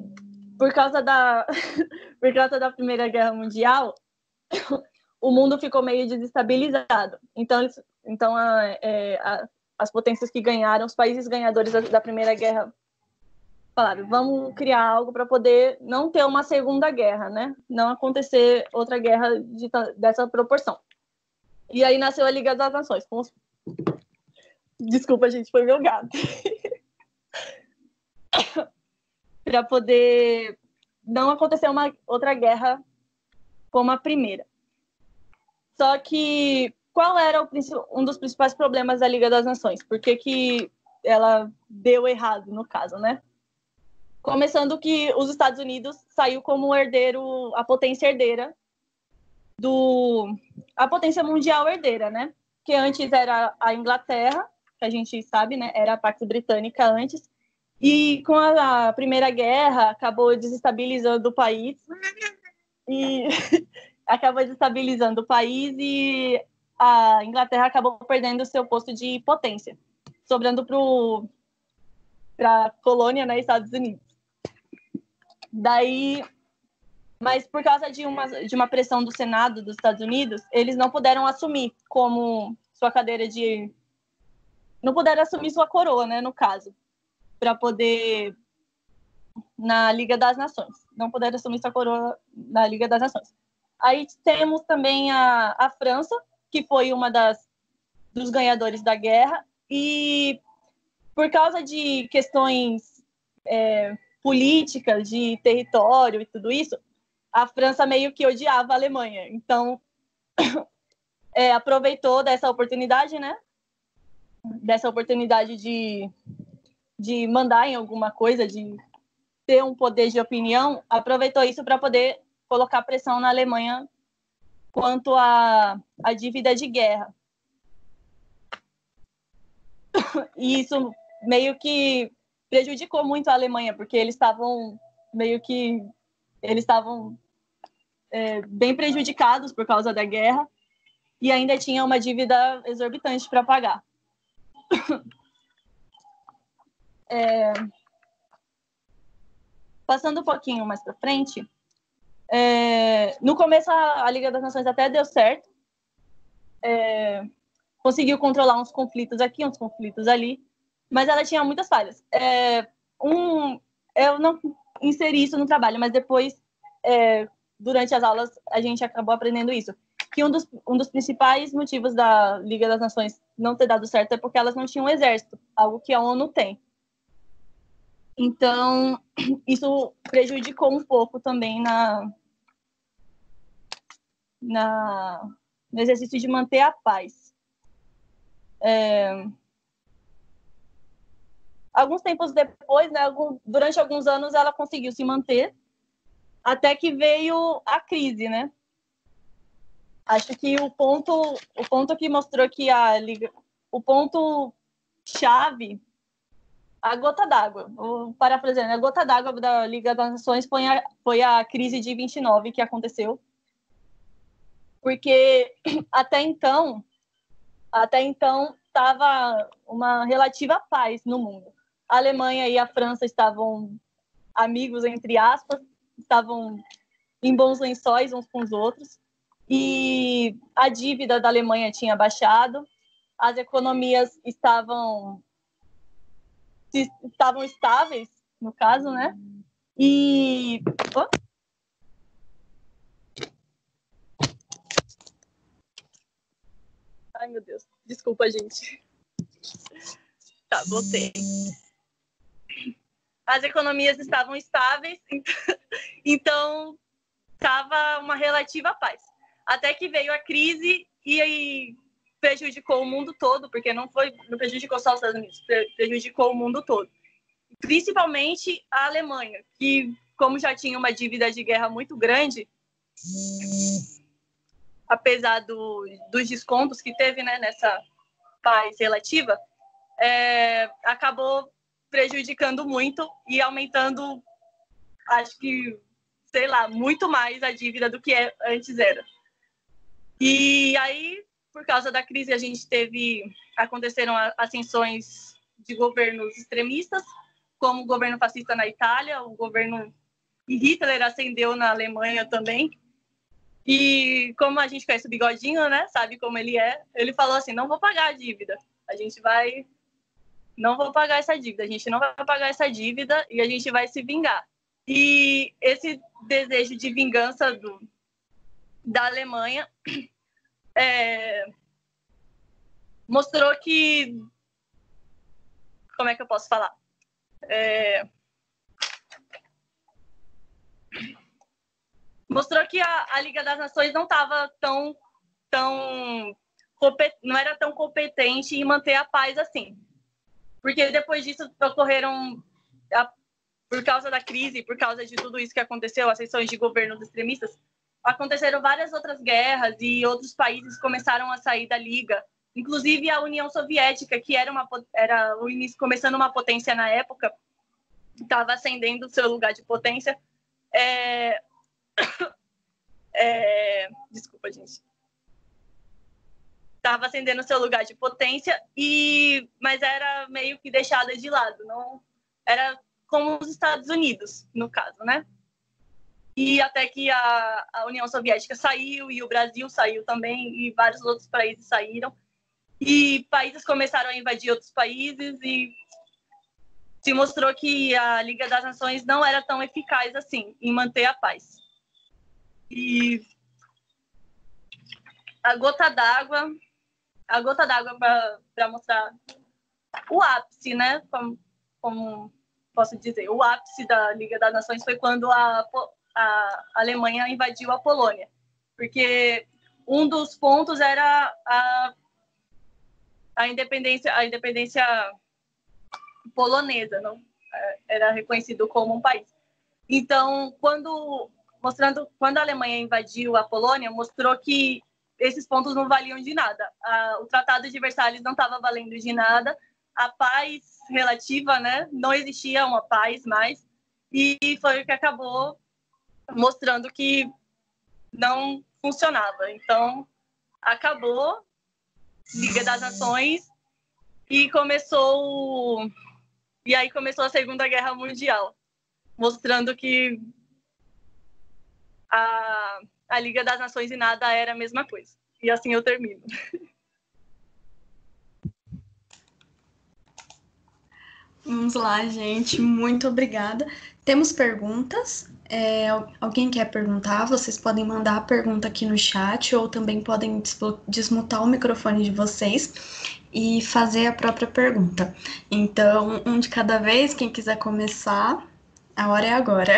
Speaker 4: por causa da Primeira Guerra Mundial, o mundo ficou meio desestabilizado. Então as potências que ganharam, os países ganhadores da Primeira Guerra, falaram, vamos criar algo para poder não ter uma segunda guerra, né? Não acontecer outra guerra dessa proporção. E aí nasceu a Liga das Nações. Desculpa, gente, foi meu gato. Para poder não acontecer uma outra guerra como a primeira. Só que qual era um dos principais problemas da Liga das Nações? Por que ela deu errado, no caso, né? Começando que os Estados Unidos saiu como herdeiro, a potência herdeira, a potência mundial herdeira, né? Que antes era a Inglaterra, que a gente sabe, né? Era a parte britânica antes. E com a Primeira Guerra, acabou desestabilizando o país. E a Inglaterra acabou perdendo o seu posto de potência, sobrando para a colônia, né, Estados Unidos. Daí, mas por causa de uma pressão do Senado dos Estados Unidos, eles não puderam assumir como sua cadeira de... Não puderam assumir sua coroa, né, no caso, para poder... na Liga das Nações. Não puderam assumir sua coroa na Liga das Nações. Aí temos também a França, que foi uma dos ganhadores da guerra, e por causa de questões políticas, de território e tudo isso, a França meio que odiava a Alemanha. Então, aproveitou dessa oportunidade, né? Dessa oportunidade de mandar em alguma coisa, de ter um poder de opinião, aproveitou isso para poder colocar pressão na Alemanha quanto à dívida de guerra. E isso meio que prejudicou muito a Alemanha, porque eles estavam bem prejudicados por causa da guerra e ainda tinha uma dívida exorbitante para pagar. Passando um pouquinho mais para frente, no começo a Liga das Nações até deu certo, conseguiu controlar uns conflitos aqui, uns conflitos ali, mas ela tinha muitas falhas. Eu não inseri isso no trabalho, mas depois, durante as aulas, a gente acabou aprendendo isso, que um dos principais motivos da Liga das Nações não ter dado certo é porque elas não tinham um exército, algo que a ONU tem. Então, isso prejudicou um pouco também no exercício de manter a paz. Alguns tempos depois, né, durante alguns anos, ela conseguiu se manter, até que veio a crise, né? Acho que o ponto que mostrou que a Liga... O ponto-chave, a gota d'água, vou parafraseando, a gota d'água da Liga das Nações foi a crise de 29 que aconteceu. Porque até então estava uma relativa paz no mundo. A Alemanha e a França estavam amigos, entre aspas, estavam em bons lençóis uns com os outros, e a dívida da Alemanha tinha baixado, as economias estavam estáveis, no caso, né? E... Oh. Ai, meu Deus. Desculpa, gente. Tá, voltei. As economias estavam estáveis, então estava uma relativa paz. Até que veio a crise e aí prejudicou o mundo todo, porque não prejudicou só os Estados Unidos, prejudicou o mundo todo. Principalmente a Alemanha, que, como já tinha uma dívida de guerra muito grande, apesar dos descontos que teve, né, nessa paz relativa, acabou prejudicando muito e aumentando, acho que, sei lá, muito mais a dívida do que antes era. E aí, por causa da crise, aconteceram ascensões de governos extremistas, como o governo fascista na Itália, o governo Hitler ascendeu na Alemanha também. E como a gente conhece o Bigodinho, né, sabe como ele é, ele falou assim, não vou pagar a dívida, não vou pagar essa dívida, a gente não vai pagar essa dívida e a gente vai se vingar. E esse desejo de vingança da Alemanha mostrou que... Como é que eu posso falar? Mostrou que a Liga das Nações não estava não era tão competente em manter a paz assim. Porque depois disso ocorreram, por causa da crise, por causa de tudo isso que aconteceu, ascensões de governos extremistas, aconteceram várias outras guerras e outros países começaram a sair da Liga. Inclusive a União Soviética, que era começando uma potência na época, estava ascendendo o seu lugar de potência. Desculpa, gente. Estava ascendendo o seu lugar de potência, mas era meio que deixada de lado. Não era como os Estados Unidos, no caso, né? E até que a União Soviética saiu, e o Brasil saiu também, e vários outros países saíram. E países começaram a invadir outros países, e se mostrou que a Liga das Nações não era tão eficaz assim em manter a paz. E a gota d'água para mostrar o ápice, né? Como posso dizer, o ápice da Liga das Nações foi quando a Alemanha invadiu a Polônia, porque um dos pontos era a independência polonesa, não era reconhecido como um país. Então, quando a Alemanha invadiu a Polônia, mostrou que esses pontos não valiam de nada. O Tratado de Versalhes não estava valendo de nada, a paz relativa, né, não existia uma paz mais, e foi o que acabou mostrando que não funcionava. Então, acabou Liga das Nações e aí começou a Segunda Guerra Mundial, mostrando que a Liga das Nações e nada era a mesma coisa. E assim eu termino.
Speaker 1: Vamos lá, gente. Muito obrigada. Temos perguntas. Alguém quer perguntar? Vocês podem mandar a pergunta aqui no chat ou também podem desmutar o microfone de vocês e fazer a própria pergunta. Então, um de cada vez. Quem quiser começar, a hora é agora.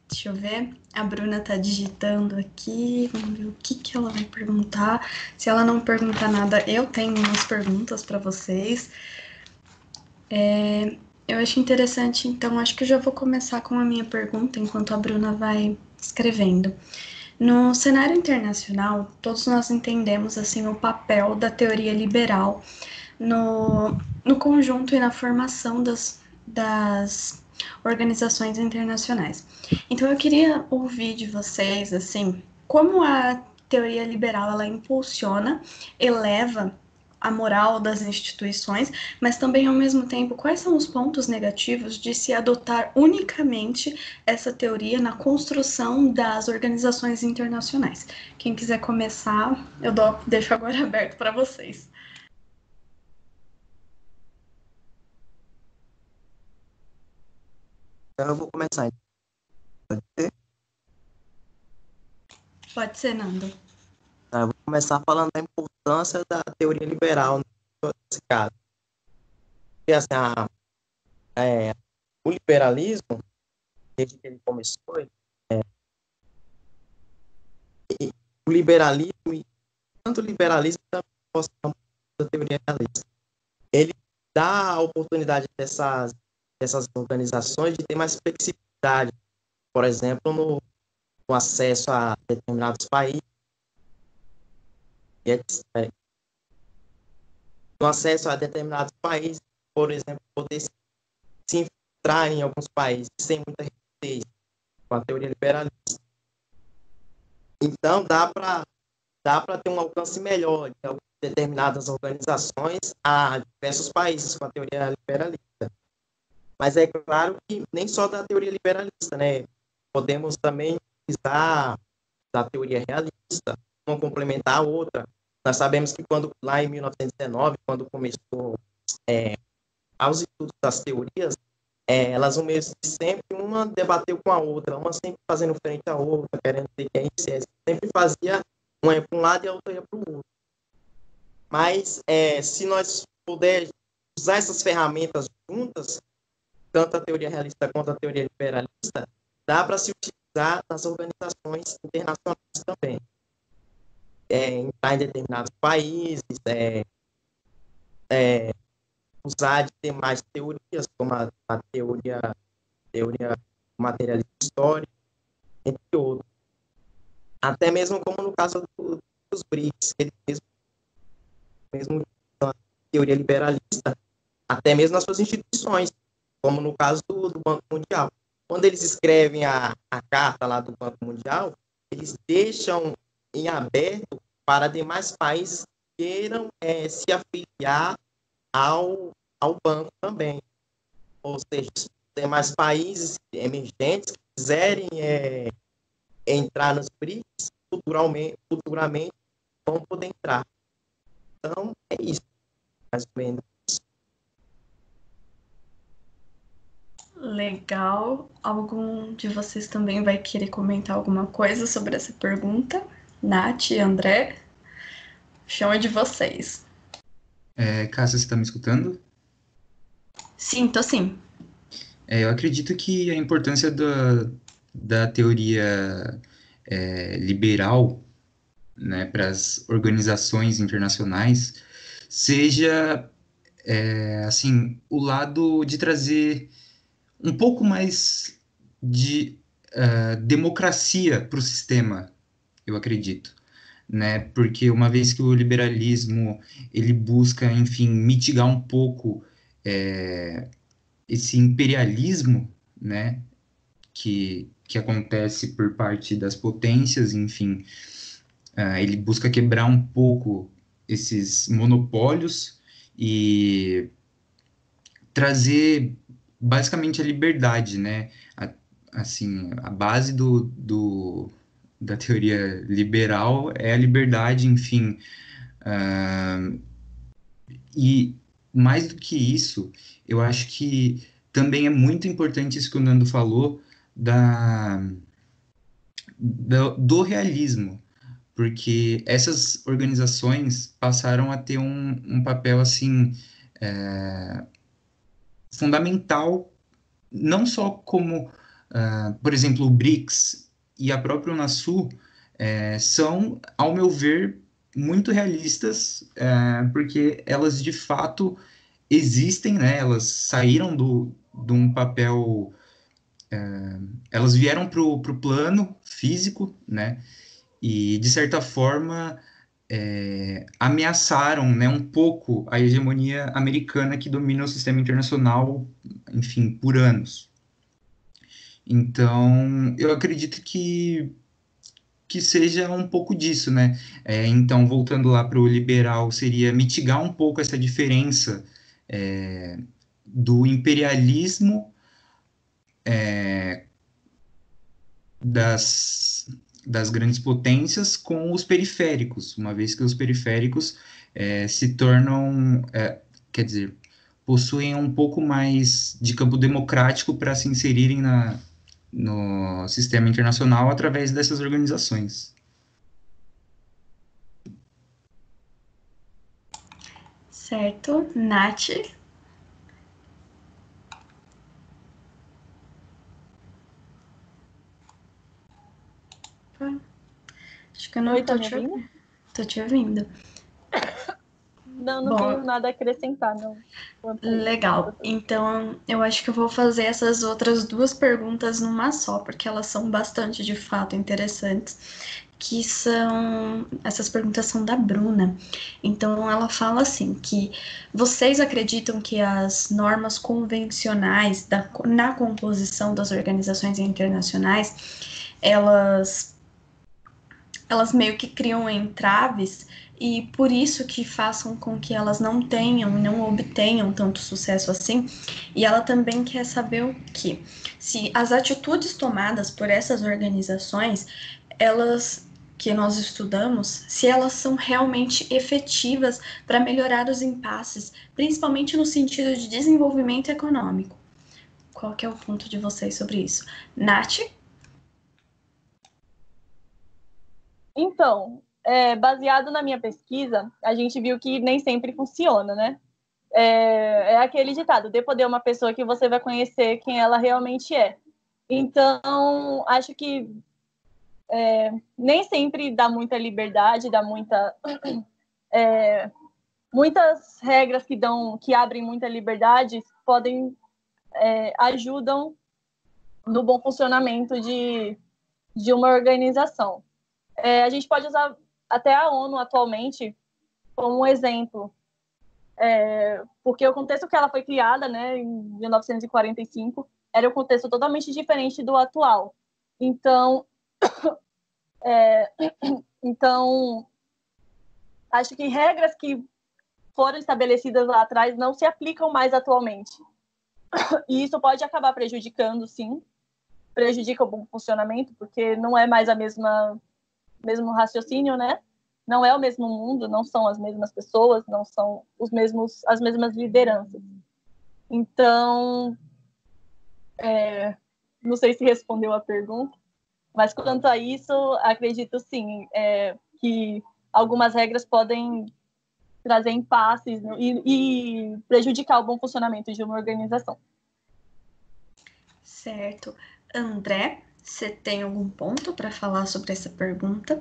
Speaker 1: Deixa eu ver. A Bruna tá digitando aqui. Vamos ver o que ela vai perguntar. Se ela não perguntar nada, eu tenho umas perguntas para vocês. Eu acho interessante, então acho que eu já vou começar com a minha pergunta enquanto a Bruna vai escrevendo. No cenário internacional, todos nós entendemos assim o papel da teoria liberal no conjunto e na formação das organizações internacionais. Então eu queria ouvir de vocês assim, como a teoria liberal ela impulsiona, eleva a moral das instituições, mas também ao mesmo tempo quais são os pontos negativos de se adotar unicamente essa teoria na construção das organizações internacionais. Quem quiser começar, deixo agora aberto para vocês.
Speaker 3: Então, eu vou começar. Pode ser?
Speaker 1: Pode ser, Nando.
Speaker 3: Tá, eu vou começar falando da importância da teoria liberal nesse caso. Porque, assim, o liberalismo, desde que ele começou, o liberalismo, e tanto o liberalismo quanto a teoria realista, ele dá a oportunidade dessas organizações de ter mais flexibilidade, por exemplo, no acesso a determinados países, no acesso a determinados países, por exemplo, poder se infiltrar em alguns países sem muita resistência, com a teoria liberalista. Então, dá para ter um alcance melhor de determinadas organizações a diversos países com a teoria liberalista. Mas é claro que nem só da teoria liberalista, né? Podemos também utilizar da teoria realista, uma complementar a outra. Nós sabemos que lá em 1919, quando começou aos estudos das teorias, elas sempre, uma debateu com a outra, uma sempre fazendo frente à outra, querendo dizer que a ciência sempre fazia, uma ia para um lado e a outra ia para o outro. Mas, se nós pudermos usar essas ferramentas juntas, tanto a teoria realista quanto a teoria liberalista, dá para se utilizar nas organizações internacionais também. Entrar em determinados países, usar de ter mais teorias, como a teoria materialista histórica, entre outros. Até mesmo como no caso dos BRICS, que eles mesmo a teoria liberalista, até mesmo nas suas instituições, como no caso do Banco Mundial. Quando eles escrevem a carta lá do Banco Mundial, eles deixam em aberto para demais países que queiram se afiliar ao banco também. Ou seja, demais países emergentes que quiserem entrar nos BRICS, futuramente vão poder entrar. Então, é isso, mais ou menos.
Speaker 1: Legal. Algum de vocês também vai querer comentar alguma coisa sobre essa pergunta? Nath e André? O chão é de vocês.
Speaker 2: Cássia, você está me escutando?
Speaker 1: Sim, tô sim.
Speaker 2: Eu acredito que a importância da teoria liberal, né, para as organizações internacionais seja, assim, o lado de trazer um pouco mais de democracia para o sistema, eu acredito, né? Porque uma vez que o liberalismo ele busca, enfim, mitigar um pouco esse imperialismo, né, que acontece por parte das potências, enfim, ele busca quebrar um pouco esses monopólios e trazer basicamente a liberdade, né? Assim, a base da teoria liberal é a liberdade, enfim. E mais do que isso, eu acho que também é muito importante isso que o Nando falou do realismo, porque essas organizações passaram a ter um papel assim fundamental, não só como, por exemplo, o BRICS e a própria Unasul são, ao meu ver, muito realistas, porque elas de fato existem, né? Elas saíram de um papel, elas vieram para o plano físico, né? e, de certa forma, ameaçaram, né, um pouco a hegemonia americana que domina o sistema internacional, enfim, por anos. Então, eu acredito que seja um pouco disso, né? Então, voltando lá para o liberal, seria mitigar um pouco essa diferença do imperialismo das grandes potências com os periféricos, uma vez que os periféricos se tornam, quer dizer, possuem um pouco mais de campo democrático para se inserirem no sistema internacional através dessas organizações.
Speaker 1: Certo. Nath? Acho que eu não
Speaker 4: Oi, tá
Speaker 1: tô
Speaker 4: me
Speaker 1: te
Speaker 4: ouvindo?
Speaker 1: ouvindo. Tô te ouvindo.
Speaker 4: Não
Speaker 1: Bom,
Speaker 4: tenho nada a acrescentar, não.
Speaker 1: legal. Então, eu acho que eu vou fazer essas outras duas perguntas numa só, porque elas são bastante, de fato, interessantes. Essas perguntas são da Bruna. Então, ela fala assim, que vocês acreditam que as normas convencionais na composição das organizações internacionais, elas meio que criam entraves e por isso que façam com que elas não tenham, não obtenham tanto sucesso assim. E ela também quer saber o que, se as atitudes tomadas por essas organizações, elas que nós estudamos, se elas são realmente efetivas para melhorar os impasses, principalmente no sentido de desenvolvimento econômico. Qual que é o ponto de vocês sobre isso? Nath?
Speaker 4: Então, baseado na minha pesquisa, a gente viu que nem sempre funciona, né? É aquele ditado, dê poder a uma pessoa que você vai conhecer quem ela realmente é. Então, acho que nem sempre dá muita liberdade, dá muitas regras que abrem muita liberdade ajudam no bom funcionamento de uma organização. A gente pode usar até a ONU atualmente como um exemplo, porque o contexto que ela foi criada, né, em 1945, era um contexto totalmente diferente do atual. Então, acho que regras que foram estabelecidas lá atrás não se aplicam mais atualmente. E isso pode acabar prejudicando, sim, prejudica o bom funcionamento, porque não é mais mesmo raciocínio, né? Não é o mesmo mundo, não são as mesmas pessoas, não são as mesmas lideranças. Então, não sei se respondeu a pergunta, mas quanto a isso, acredito sim, que algumas regras podem trazer impasses, né, e prejudicar o bom funcionamento de uma organização.
Speaker 1: Certo. André, você tem algum ponto para falar sobre essa pergunta?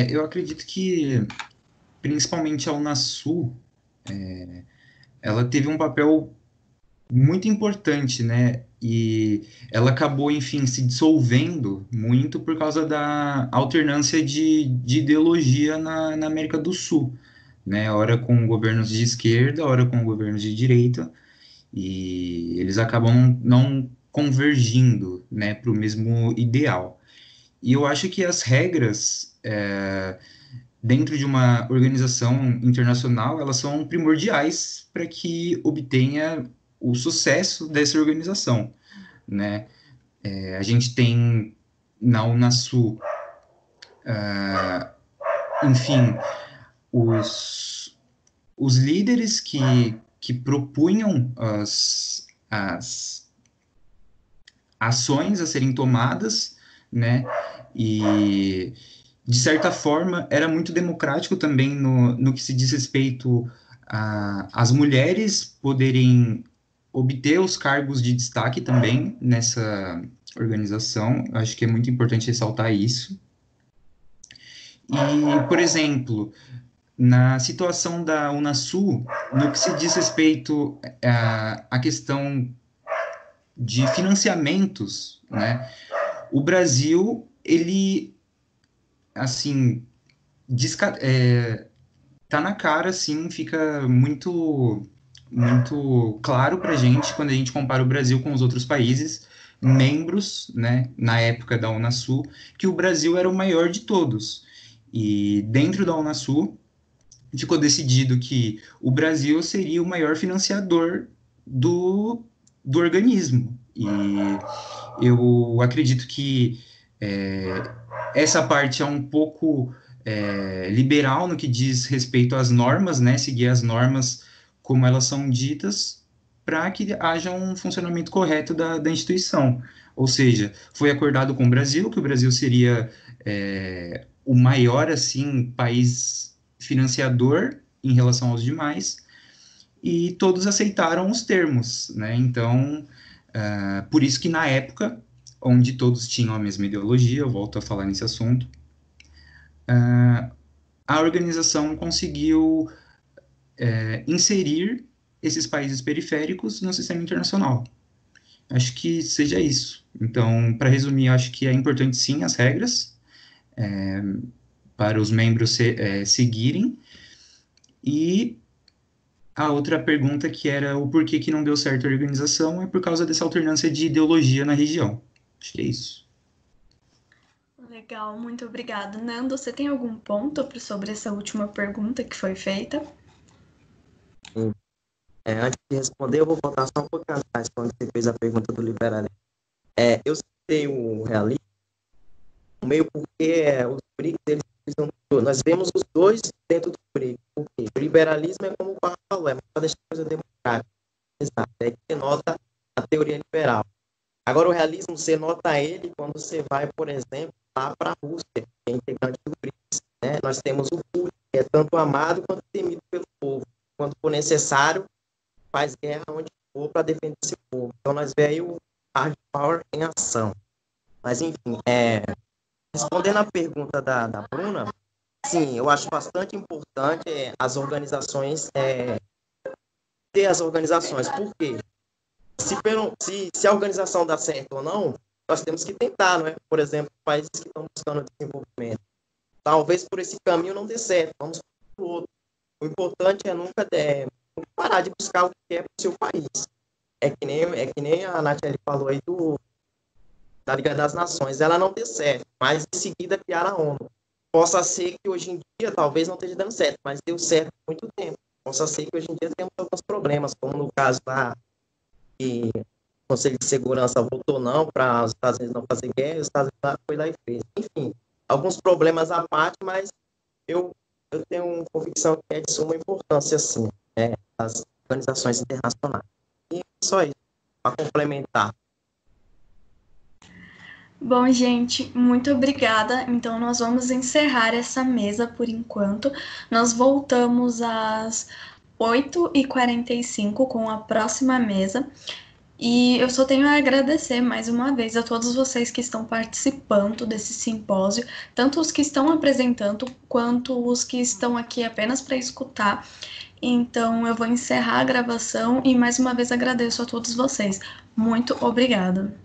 Speaker 2: Eu acredito que, principalmente a Unasul, ela teve um papel muito importante, né? E ela acabou, enfim, se dissolvendo muito por causa da alternância de ideologia na América do Sul, né? Ora com governos de esquerda, ora com governos de direita, e eles acabam não convergindo, né, para o mesmo ideal. E eu acho que as regras dentro de uma organização internacional, elas são primordiais para que obtenha o sucesso dessa organização, né? A gente tem na Unasul, enfim, os líderes que propunham as ações a serem tomadas, né? E, de certa forma, era muito democrático também no que se diz respeito às mulheres poderem obter os cargos de destaque também nessa organização. Eu acho que é muito importante ressaltar isso. E, por exemplo, na situação da Unasul, no que se diz respeito à questão de financiamentos, né? O Brasil, ele, assim, tá na cara, assim, fica muito claro para a gente quando a gente compara o Brasil com os outros países membros, né, na época da Unasul, que o Brasil era o maior de todos. E dentro da Unasul, ficou decidido que o Brasil seria o maior financiador do organismo. E eu acredito que essa parte é um pouco liberal no que diz respeito às normas, né? Seguir as normas como elas são ditas, para que haja um funcionamento correto da instituição. Ou seja, foi acordado com o Brasil que o Brasil seria o maior assim país financiador em relação aos demais, e todos aceitaram os termos, né? Então, por isso que na época, onde todos tinham a mesma ideologia, eu volto a falar nesse assunto, a organização conseguiu inserir esses países periféricos no sistema internacional. Acho que seja isso. Então, para resumir, acho que é importante sim as regras para os membros seguirem. E a outra pergunta, que era o porquê que não deu certo a organização, é por causa dessa alternância de ideologia na região. Acho que é isso.
Speaker 1: Legal, muito obrigada. Nando, você tem algum ponto sobre essa última pergunta que foi feita?
Speaker 3: Antes de responder, eu vou voltar só um pouquinho atrás, quando você fez a pergunta do liberalismo. Eu citei o realismo, meio porque os BRICS, eles precisam, nós vemos os dois dentro do BRICS. Porque o liberalismo é como o Paulo falou, é uma das coisas democráticas. Exato, é que você nota a teoria liberal. Agora, o realismo, você nota ele quando você vai, por exemplo, lá para a Rússia, que é integrante do BRICS. Né? Nós temos o Putin, que é tanto amado quanto temido pelo povo. Quando for necessário, faz guerra onde for para defender esse povo. Então, nós vemos aí o hard power em ação. Mas, enfim, respondendo à pergunta da Bruna, sim, eu acho bastante importante as organizações, ter as organizações. Por quê? Se a organização dá certo ou não, nós temos que tentar, não é? Por exemplo, países que estão buscando desenvolvimento. Talvez por esse caminho não dê certo, vamos para o outro. O importante é nunca parar de buscar o que é para o seu país. É que nem a Nathalie falou aí da Liga das Nações. Ela não deu certo, mas em seguida criaram a ONU. Possa ser que hoje em dia talvez não esteja dando certo, mas deu certo há muito tempo. Possa ser que hoje em dia temos alguns problemas, como no caso da que o Conselho de Segurança votou não para os Estados Unidos não fazer guerra, os Estados Unidos foi lá e fez. Enfim, alguns problemas à parte, mas eu tenho uma convicção que é de suma importância, assim, as organizações internacionais. E só isso, para complementar.
Speaker 1: Bom, gente, muito obrigada. Então, nós vamos encerrar essa mesa por enquanto. Nós voltamos às 8h45 com a próxima mesa. E eu só tenho a agradecer mais uma vez a todos vocês que estão participando desse simpósio, tanto os que estão apresentando, quanto os que estão aqui apenas para escutar. Então, eu vou encerrar a gravação e mais uma vez agradeço a todos vocês. Muito obrigada.